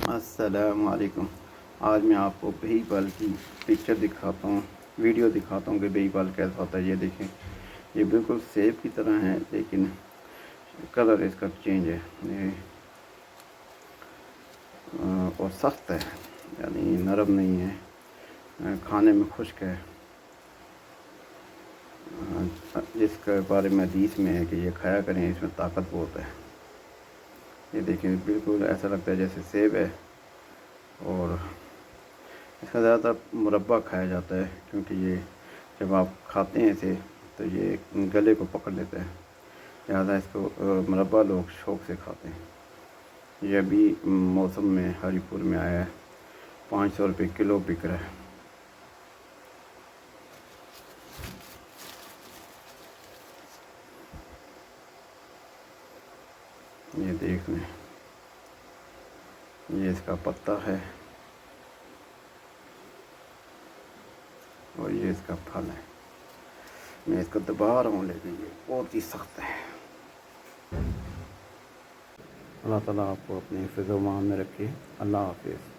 السلام علیکم۔ آج میں آپ کو بہی پال کی پکچر دکھاتا ہوں، ویڈیو دکھاتا ہوں کہ بہی پال کیسا ہوتا ہے۔ یہ دیکھیں، یہ بالکل سیب کی طرح ہے لیکن کلر اس کا چینج ہے اور سخت ہے، یعنی نرم نہیں ہے، کھانے میں خشک ہے، جس کے بارے میں حدیث میں ہے کہ یہ کھایا کریں، اس میں طاقت بہت ہے۔ یہ دیکھیں، بالکل ایسا لگتا ہے جیسے سیب ہے، اور اس کا زیادہ تر مربع کھایا جاتا ہے کیونکہ یہ جب آپ کھاتے ہیں اسے تو یہ گلے کو پکڑ لیتا ہے، لہٰذا اس کو مربع لوگ شوق سے کھاتے ہیں۔ یہ ابھی موسم میں ہری پور میں آیا ہے، 500 روپے کلو بک رہا ہے۔ یہ دیکھ لیں، یہ اس کا پتا ہے اور یہ اس کا پھل ہے۔ میں اس کو دبا رہا ہوں لیکن یہ بہت ہی سخت ہے۔ اللہ تعالیٰ آپ کو اپنے حفظ و امان میں رکھے۔ اللہ حافظ۔